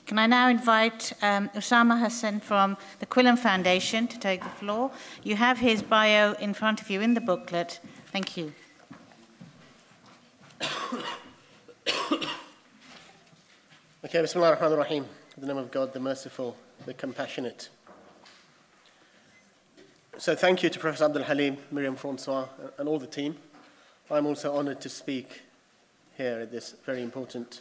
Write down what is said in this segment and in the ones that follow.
Can I now invite Usama Hasan from the Quilliam Foundation to take the floor? You have his bio in front of you in the booklet. Thank you. Okay, Bismillah ar-Rahman ar-Rahim. In the name of God, the Merciful, the Compassionate. So thank you to Professor Abdul Halim, Miriam Francois, and all the team. I'm also honored to speak here at this very important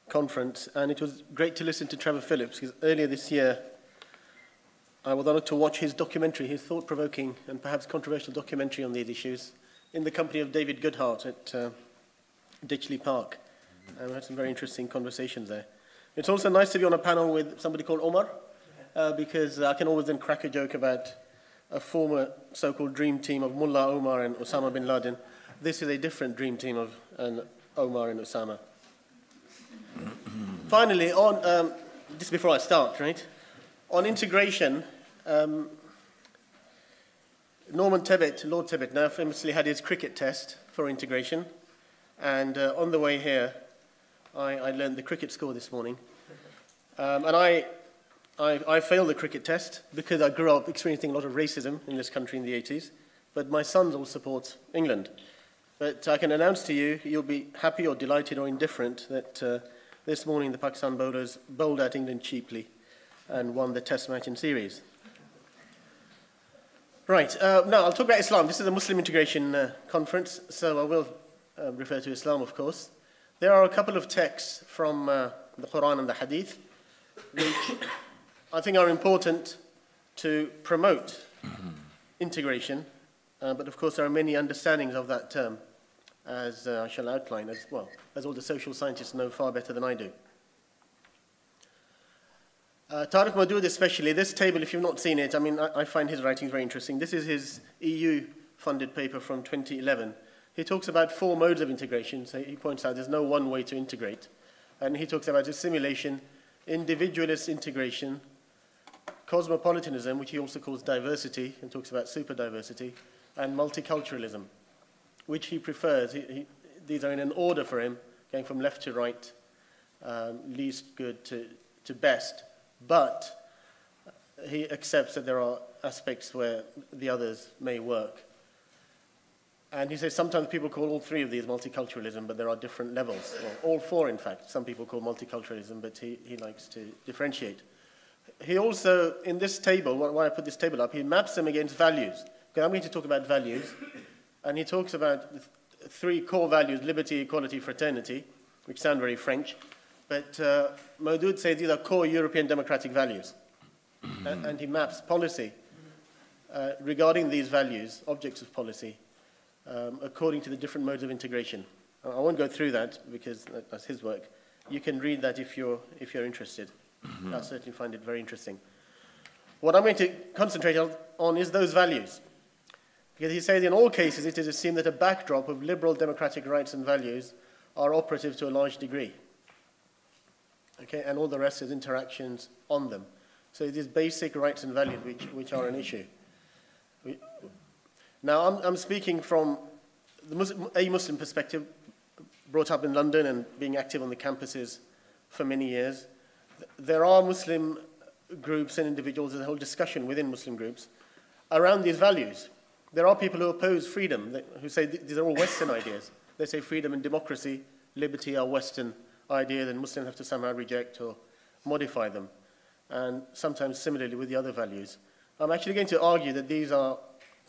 conference, and it was great to listen to Trevor Phillips, because earlier this year I was honored to watch his documentary, his thought-provoking and perhaps controversial documentary on these issues, in the company of David Goodhart at Ditchley Park. And we had some very interesting conversations there. It's also nice to be on a panel with somebody called Omar, because I can always then crack a joke about a former so-called dream team of Mullah Omar and Osama bin Laden. This is a different dream team of Omar and Osama. Finally, on just before I start, right? On integration, Norman Tebbit, Lord Tebbit, now famously had his cricket test for integration, and on the way here, I learned the cricket score this morning, and I failed the cricket test because I grew up experiencing a lot of racism in this country in the 80s, but my sons all support England. But I can announce to you, you'll be happy or delighted or indifferent that this morning the Pakistan bowlers bowled out England cheaply and won the test match in series. Right, now I'll talk about Islam. This is a Muslim integration conference, so I will refer to Islam, of course. There are a couple of texts from the Quran and the Hadith, which I think are important to promote integration, but of course there are many understandings of that term, as I shall outline, as well, as all the social scientists know far better than I do. Tariq Madood especially, this table, if you've not seen it, I mean, I find his writings very interesting. This is his EU-funded paper from 2011. He talks about 4 modes of integration, so he points out there's no one way to integrate. And he talks about assimilation, individualist integration, cosmopolitanism, which he also calls diversity, and talks about superdiversity, and multiculturalism, which he prefers. These are in an order for him, going from left to right, least good to best. But he accepts that there are aspects where the others may work. And he says sometimes people call all 3 of these multiculturalism, but there are different levels. Well, all 4, in fact. Some people call multiculturalism, but he likes to differentiate. He also, in this table, why I put this table up, he maps them against values. Because I'm going to talk about values. And he talks about 3 core values, liberty, equality, fraternity, which sound very French. But Maudud says these are core European democratic values. And he maps policy regarding these values, objects of policy, according to the different modes of integration. I won't go through that because that's his work. You can read that if you're interested. I certainly find it very interesting. What I'm going to concentrate on is those values. Because he says in all cases it is assumed that a backdrop of liberal democratic rights and values are operative to a large degree. Okay, and all the rest is interactions on them. So it is basic rights and values which are an issue. Now, I'm speaking from a Muslim perspective, brought up in London and being active on the campuses for many years. There are Muslim groups and individuals, there's a whole discussion within Muslim groups around these values. There are people who oppose freedom, who say these are all Western ideas. They say freedom and democracy, liberty are Western ideas, and Muslims have to somehow reject or modify them. And sometimes similarly with the other values. I'm actually going to argue that these are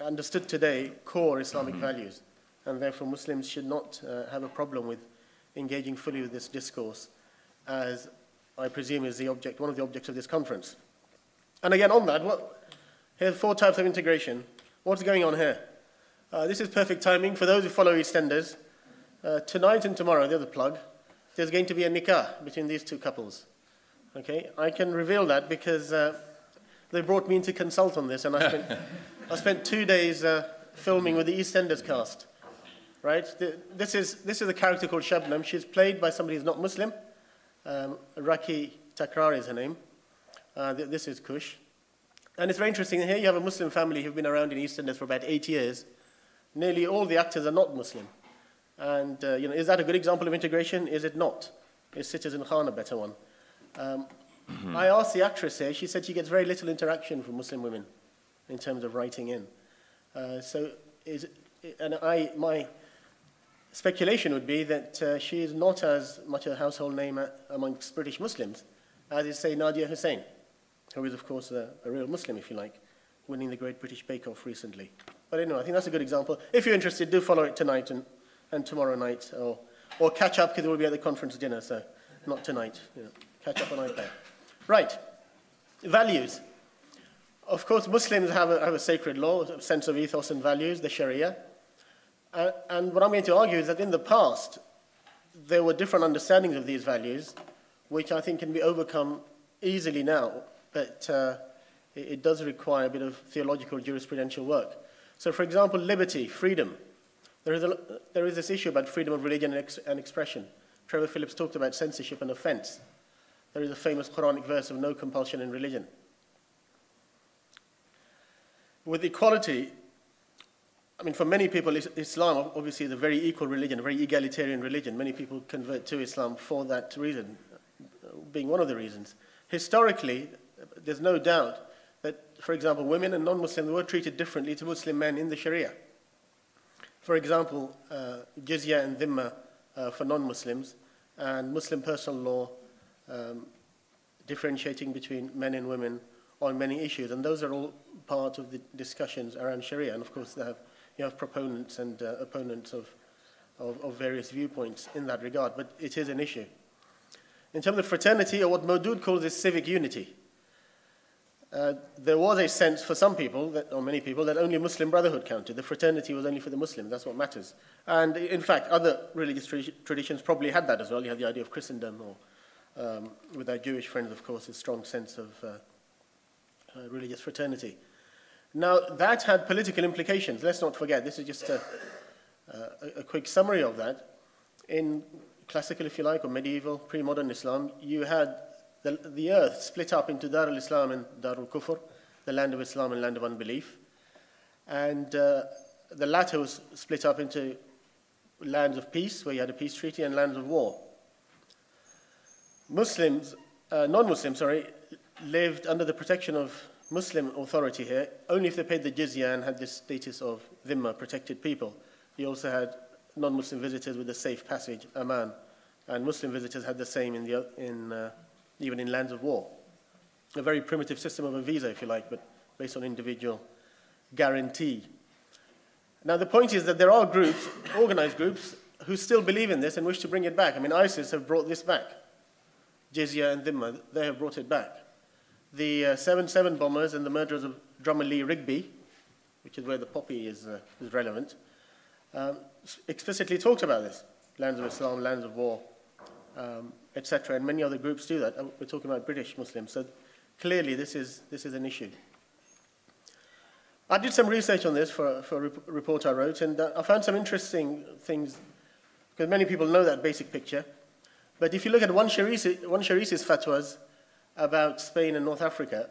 understood today core Islamic values, and therefore Muslims should not have a problem with engaging fully with this discourse, as I presume is one of the objects of this conference. And again on that, here are 4 types of integration. What's going on here? This is perfect timing for those who follow EastEnders. Tonight and tomorrow, the other plug, there's going to be a nikah between these 2 couples. Okay, I can reveal that because they brought me in to consult on this, and I spent 2 days filming with the EastEnders cast. Right? This is a character called Shabnam. She's played by somebody who's not Muslim. Raki Takrar is her name. This is Kush. And it's very interesting. Here you have a Muslim family who've been around in EastEnders for about 8 years. Nearly all the actors are not Muslim. And is that a good example of integration? Is it not? Is Citizen Khan a better one? I asked the actress here, she said she gets very little interaction from Muslim women in terms of writing in. My speculation would be that she is not as much a household name amongst British Muslims as is, say, Nadia Hussain, who is, of course, a real Muslim, if you like, winning the Great British Bake Off recently. But anyway, I think that's a good example. If you're interested, do follow it tonight and tomorrow night, or catch up, because we'll be at the conference dinner, so not tonight. Catch up on iPad. Right, values. Of course, Muslims have a sacred law, a sense of ethos and values, the Sharia. And what I'm going to argue is that in the past, there were different understandings of these values, which I think can be overcome easily now, but it does require a bit of theological jurisprudential work. So, for example, liberty, freedom. There is this issue about freedom of religion and expression. Trevor Phillips talked about censorship and offense. There is a famous Quranic verse of no compulsion in religion. With equality, I mean, for many people, Islam obviously is a very equal religion, a very egalitarian religion. Many people convert to Islam for that reason, being one of the reasons. Historically, there's no doubt that, for example, women and non-Muslims were treated differently to Muslim men in the Sharia. For example, jizya and dhimma for non-Muslims, and Muslim personal law differentiating between men and women on many issues. And those are all part of the discussions around Sharia. And of course, you have proponents and opponents of various viewpoints in that regard, but it is an issue. In terms of fraternity, or what Nohoudh calls is civic unity, there was a sense for some people, or many people, that only Muslim brotherhood counted. The fraternity was only for the Muslims, that's what matters. And in fact, other religious traditions probably had that as well. You had the idea of Christendom, or with our Jewish friends, of course, a strong sense of religious fraternity. Now, that had political implications. Let's not forget, this is just a quick summary of that. In classical, if you like, or medieval, pre-modern Islam, you had the earth split up into Dar al-Islam and Dar al-Kufr, the land of Islam and land of unbelief. And the latter was split up into lands of peace, where you had a peace treaty, and lands of war. Non-Muslims, lived under the protection of Muslim authority here, only if they paid the jizya and had this status of dhimma, protected people. You also had non-Muslim visitors with a safe passage, aman, and Muslim visitors had the same even in lands of war. A very primitive system of a visa, if you like, but based on individual guarantee. Now, the point is that there are groups, organized groups, who still believe in this and wish to bring it back. I mean, ISIS have brought this back. Jizya and dhimma, they have brought it back. The 7/7 bombers and the murderers of drummer Lee Rigby, which is where the poppy is relevant, explicitly talked about this. Lands of Islam, lands of war, etc. And many other groups do that. We're talking about British Muslims. So clearly this is an issue. I did some research on this for a report I wrote, and I found some interesting things, because many people know that basic picture. But if you look at one Sharisi's fatwas about Spain and North Africa,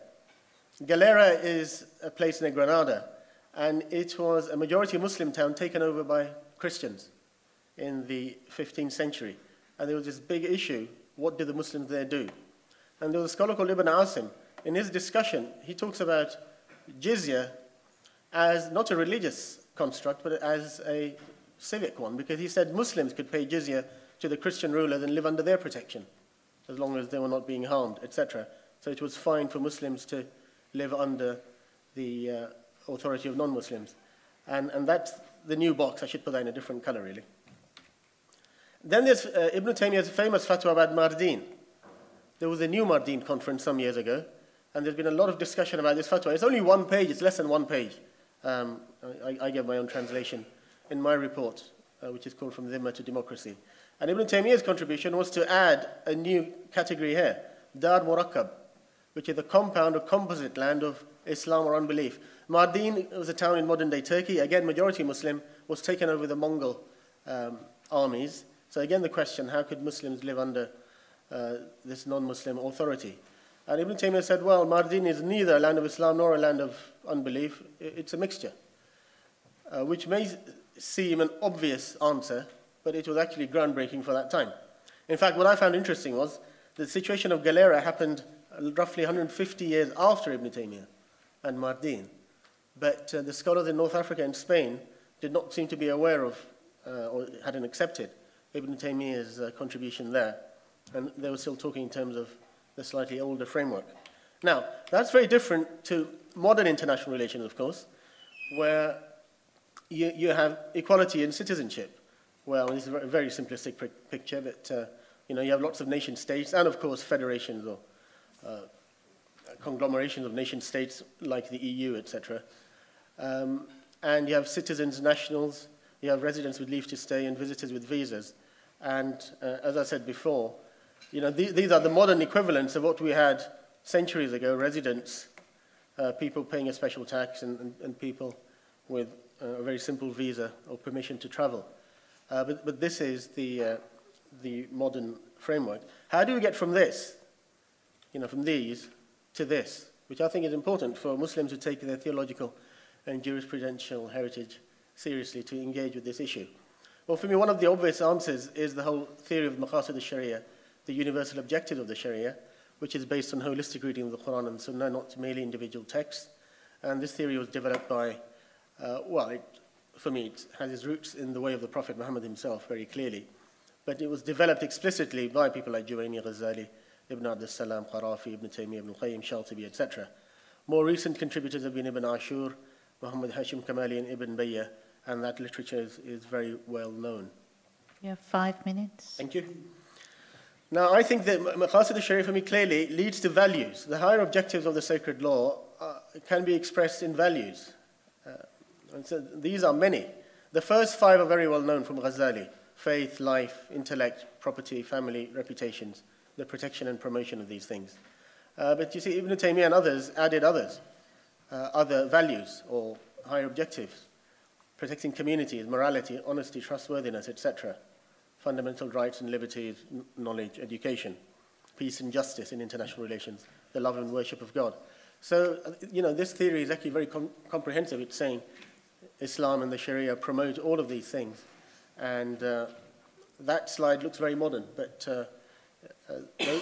Galera is a place near Granada, and it was a majority Muslim town taken over by Christians in the 15th century. And there was this big issue, what did the Muslims there do? And there was a scholar called Ibn Asim. In his discussion, he talks about jizya as not a religious construct, but as a civic one, because he said Muslims could pay jizya to the Christian rulers and live under their protection, as long as they were not being harmed, etc. So it was fine for Muslims to live under the authority of non-Muslims. And that's the new box. I should put that in a different color, really. Then there's Ibn Taymiyyah's famous fatwa about Mardin. There was a new Mardin conference some years ago, and there's been a lot of discussion about this fatwa. It's only one page, it's less than one page. I gave my own translation in my report, which is called From Dhimma to Democracy. And Ibn Taymiyyah's contribution was to add a new category here, Dar Murakkab, which is the compound or composite land of Islam or unbelief. Mardin was a town in modern-day Turkey, again majority Muslim, was taken over the Mongol armies. So again the question, how could Muslims live under this non-Muslim authority? And Ibn Taymiyyah said, well, Mardin is neither a land of Islam nor a land of unbelief, it's a mixture, which may seem an obvious answer, but it was actually groundbreaking for that time. In fact, what I found interesting was The situation of Galera happened roughly 150 years after Ibn Taymiyyah and Mardin. But the scholars in North Africa and Spain did not seem to be aware of or hadn't accepted Ibn Taymiyyah's contribution there. And they were still talking in terms of the slightly older framework. Now, that's very different to modern international relations, of course, where you have equality in citizenship. Well, this is a very simplistic picture, but you have lots of nation states and, of course, federations or conglomerations of nation states like the EU, etc. And you have citizens, nationals, you have residents with leave to stay and visitors with visas. And as I said before, these are the modern equivalents of what we had centuries ago, residents, people paying a special tax and people with a very simple visa or permission to travel. But this is the modern framework. How do we get from this, from these to this, which I think is important for Muslims to take their theological and jurisprudential heritage seriously to engage with this issue? Well, for me, one of the obvious answers is the whole theory of Maqasid al-Sharia, the universal objectives of the Sharia, which is based on holistic reading of the Quran and Sunnah, not merely individual texts. And this theory was developed by, for me, it has its roots in the way of the Prophet Muhammad himself, very clearly. But it was developed explicitly by people like Juwayni, Ghazali, Ibn Abd al-Salam, Qarafi, Ibn Taymiyyah, Ibn Qayyim, Shatibi, etc. More recent contributors have been Ibn Ashur, Muhammad Hashim Kamali, and Ibn Bayyah, and that literature is very well known. You have 5 minutes. Thank you. Now, I think that Maqasid al-Sharia for me clearly leads to values. The higher objectives of the sacred law can be expressed in values. And so these are many. The first 5 are very well known from Ghazali: faith, life, intellect, property, family, reputations, the protection and promotion of these things. But you see, Ibn Taymiyyah and others added other values or higher objectives: protecting communities, morality, honesty, trustworthiness, etc. Fundamental rights and liberties, knowledge, education, peace and justice in international relations, the love and worship of God. So, this theory is actually very comprehensive. It's saying Islam and the Sharia promote all of these things. And that slide looks very modern, but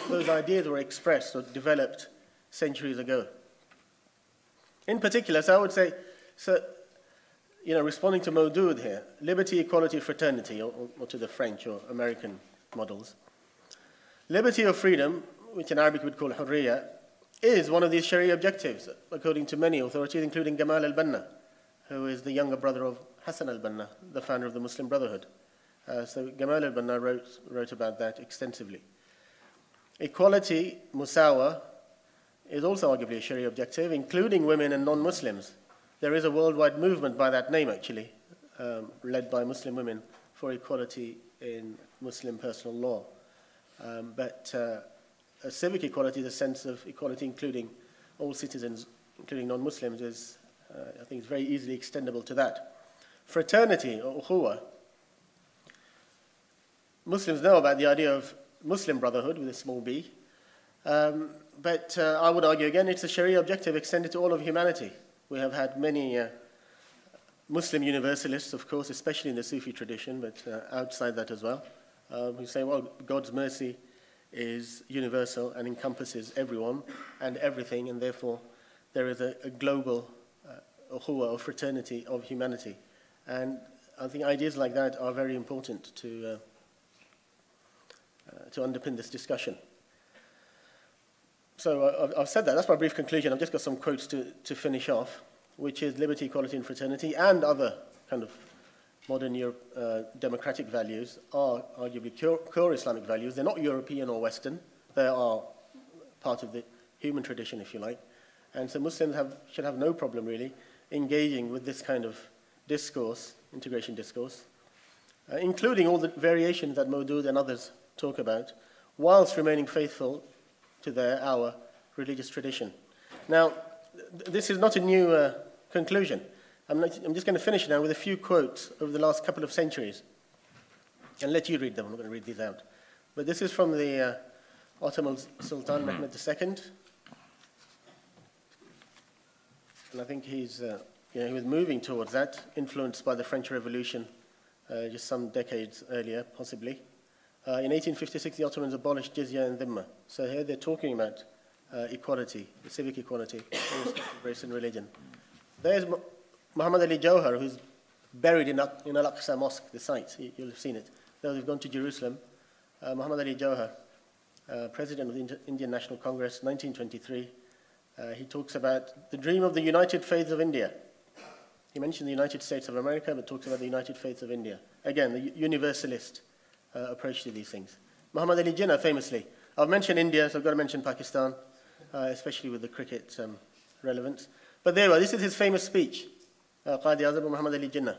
those ideas were expressed or developed centuries ago. In particular, so I would say, responding to Nohoudh here, liberty, equality, fraternity, or to the French or American models. Liberty or freedom, which in Arabic we'd call hurriya, is one of these Sharia objectives, according to many authorities, including Gamal al-Banna, who is the younger brother of Hassan al-Banna, the founder of the Muslim Brotherhood. So Gamal al-Banna wrote about that extensively. Equality, musawa, is also arguably a Sharia objective, including women and non-Muslims. There is a worldwide movement by that name, actually, led by Muslim women for equality in Muslim personal law. But civic equality, the sense of equality including all citizens, including non-Muslims, is, I think, is very easily extendable to that. Fraternity, or ukhuwa. Muslims know about the idea of Muslim brotherhood with a small b, but I would argue again it's a Sharia objective extended to all of humanity. We have had many Muslim universalists, of course, especially in the Sufi tradition, but outside that as well, who say, well, God's mercy is universal and encompasses everyone and everything, and therefore there is a global ukhuwa or fraternity of humanity. And I think ideas like that are very important to underpin this discussion. So I've said that. That's my brief conclusion. I've just got some quotes to finish off, which is liberty, equality, and fraternity, and other kind of modern democratic values are arguably core Islamic values. They're not European or Western. They are part of the human tradition, if you like. And so Muslims should have no problem, really, engaging with this kind of discourse, integration discourse, including all the variations that Nohoudh and others talk about, whilst remaining faithful to our religious tradition. Now, this is not a new conclusion. I'm just going to finish now with a few quotes over the last couple of centuries and let you read them. I'm not going to read these out. But this is from the Ottoman Sultan Mehmed II. And I think he was moving towards that, influenced by the French Revolution just some decades earlier, possibly. In 1856, the Ottomans abolished jizya and dhimma. So here they're talking about equality, civic equality, race and religion. There's Muhammad Ali Jawhar, who's buried in Al-Aqsa Mosque, the site. You'll have seen it. Those who've gone to Jerusalem. Muhammad Ali Jawhar, President of the Indian National Congress, 1923. He talks about the dream of the United Faith of India. He mentioned the United States of America, but talks about the United Faith of India. Again, the universalist approach to these things. Muhammad Ali Jinnah, famously. I've mentioned India, so I've got to mention Pakistan, especially with the cricket relevance. But there we are. This is his famous speech, Qadi-Azam Muhammad Ali Jinnah.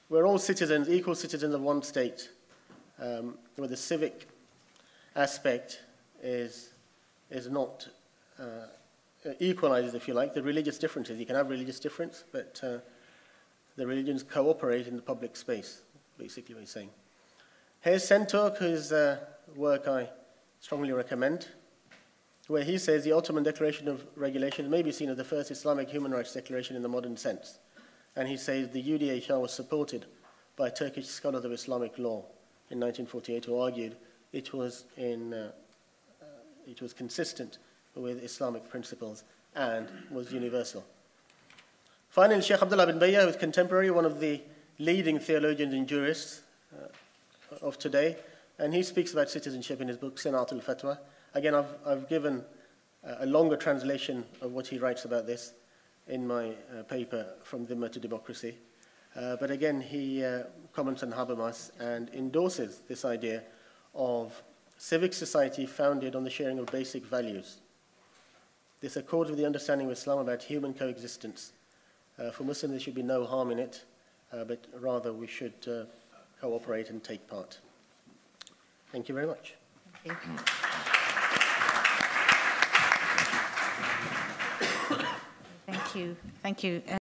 We're all citizens, equal citizens of one state, where the civic aspect is not equalizes, if you like, the religious differences. You can have religious difference, but the religions cooperate in the public space, basically what he's saying. Here's Sentok, whose work I strongly recommend, where he says the Ottoman Declaration of Regulations may be seen as the first Islamic human rights declaration in the modern sense. And he says the UDHR was supported by Turkish scholars of Islamic law in 1948 who argued it was consistent with Islamic principles and was universal. Finally, Sheikh Abdullah bin Bayyah, who is contemporary, one of the leading theologians and jurists of today, and he speaks about citizenship in his book, Sinat al-Fatwa. Again, I've given a longer translation of what he writes about this in my paper, From Dhimma to Democracy. But again, he comments on Habermas and endorses this idea of civic society founded on the sharing of basic values. This accords with the understanding of Islam about human coexistence. For Muslims, there should be no harm in it, but rather we should cooperate and take part. Thank you very much. Thank you. Thank you.